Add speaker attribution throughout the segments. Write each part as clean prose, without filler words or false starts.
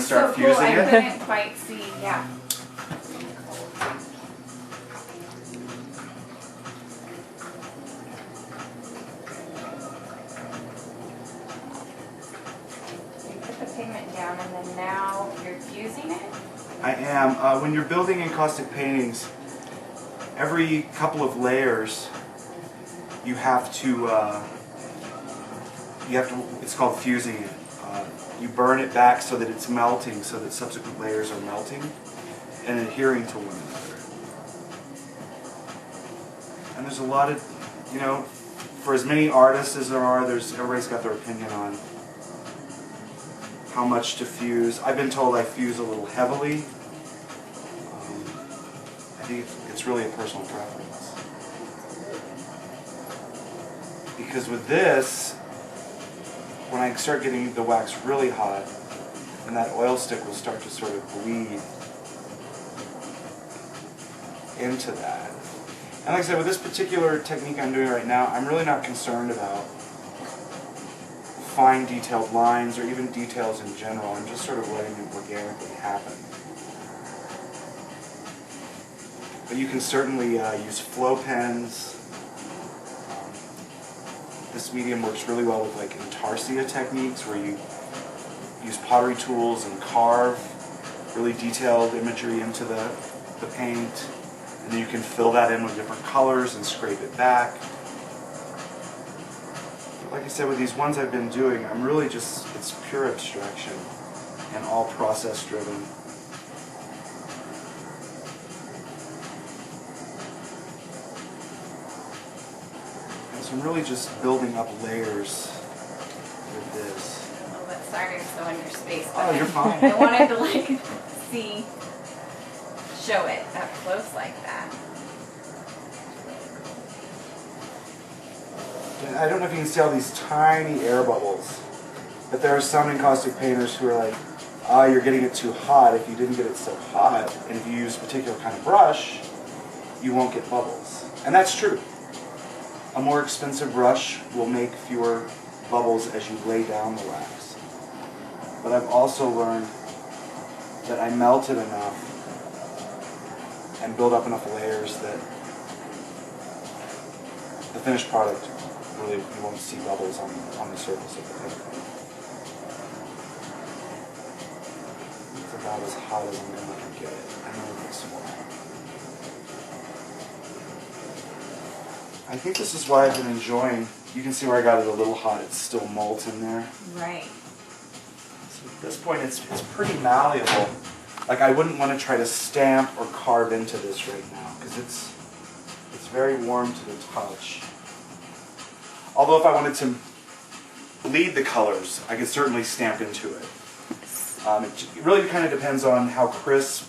Speaker 1: and start
Speaker 2: so cool.
Speaker 1: fusing
Speaker 2: I
Speaker 1: it.
Speaker 2: couldn't quite see, yeah. You put the pigment down and then now you're fusing it?
Speaker 1: I am. When you're building encaustic paintings, every couple of layers you have to, it's called fusing it. You burn it back so that it's melting, so that subsequent layers are melting and adhering to one another. And there's a lot of, you know, for as many artists as there are, everybody's got their opinion on how much to fuse. I've been told I fuse a little heavily. I think it's really a personal preference. Because with this, when I start getting the wax really hot, and that oil stick will start to sort of bleed into that. And like I said, with this particular technique I'm doing right now, I'm really not concerned about fine detailed lines or even details in general. I'm just sort of letting it organically happen. But you can certainly use flow pens. This medium works really well with like intarsia techniques where you use pottery tools and carve really detailed imagery into the paint. And then you can fill that in with different colors and scrape it back. But like I said, with these ones I've been doing, I'm really just, it's pure abstraction and all process driven. So I'm really just building up layers with this.
Speaker 2: A little bit sorry so in your space.
Speaker 1: Oh, you're fine.
Speaker 2: I wanted to like show it up close like that.
Speaker 1: And I don't know if you can see all these tiny air bubbles, but there are some encaustic painters who are like, ah, you're getting it too hot. If you didn't get it so hot, and if you use a particular kind of brush, you won't get bubbles. And that's true. A more expensive brush will make fewer bubbles as you lay down the wax. But I've also learned that I melt it enough and build up enough layers that the finished product, really, you won't see bubbles on the surface of the paper. It's about as hot as I'm going to get it. I'm going to make some more. I think this is why I've been enjoying. You can see where I got it a little hot. It's still molten there.
Speaker 2: Right.
Speaker 1: So at this point, it's pretty malleable. Like I wouldn't want to try to stamp or carve into this right now because it's very warm to the touch. Although if I wanted to bleed the colors, I could certainly stamp into it. It really kind of depends on how crisp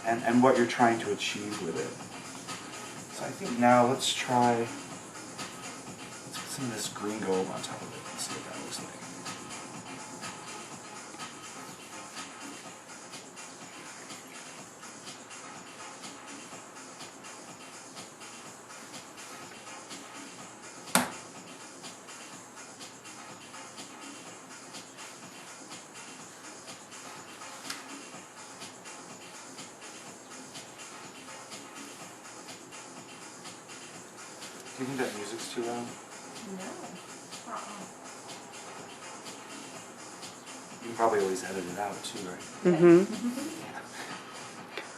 Speaker 1: and what you're trying to achieve with it. So I think now let's put some of this green gold on top of it and see what that looks like. Do you think that music's too loud?
Speaker 2: No.
Speaker 1: You can probably always edit it out too, right?
Speaker 3: Mm-hmm.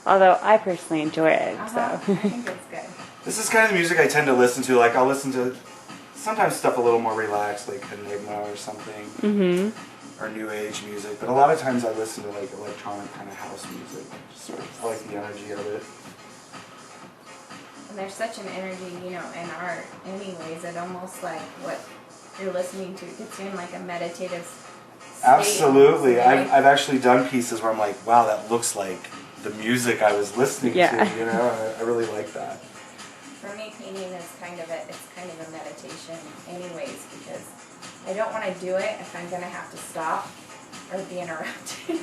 Speaker 3: Although I personally enjoy it, so.
Speaker 2: I think it's good.
Speaker 1: This is kind of the music I tend to listen to. Like I'll listen to sometimes stuff a little more relaxed, like Enigma or something, or New Age music. But a lot of times I listen to like electronic kind of house music. Just sort of like the energy of it.
Speaker 2: And there's such an energy, you know, in art anyways, it almost like what you're listening to gets you in like a meditative state.
Speaker 1: Absolutely.
Speaker 2: Right?
Speaker 1: I've actually done pieces where I'm like, wow, that looks like the music I was listening to, you know? I really like that.
Speaker 2: For me, painting is it's kind of a meditation anyways, because I don't want to do it if I'm going to have to stop or be interrupted.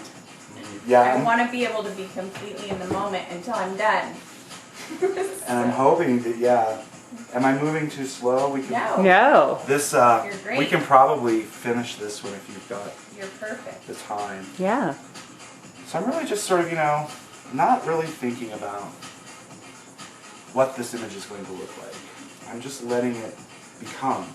Speaker 1: Yeah.
Speaker 2: I want to be able to be completely in the moment until I'm done.
Speaker 1: And I'm hoping that, yeah. Am I moving too slow? We can,
Speaker 3: No.
Speaker 1: This,
Speaker 2: You're great.
Speaker 1: we can probably finish this one if you've got
Speaker 2: You're perfect.
Speaker 1: the time.
Speaker 3: Yeah.
Speaker 1: So I'm really just sort of, not really thinking about what this image is going to look like. I'm just letting it become.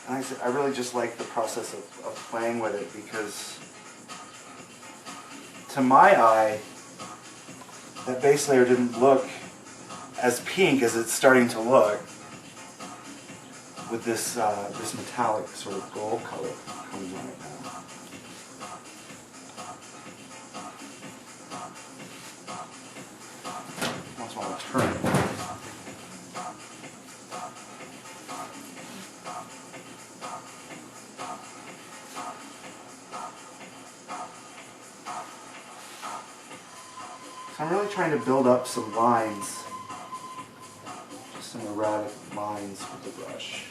Speaker 1: And I really just like the process of playing with it because to my eye, that base layer didn't look as pink as it's starting to look with this this metallic sort of gold color coming on it now. Once in a while, I'll turn it. So I'm really trying to build up some lines, just some erratic lines with the brush.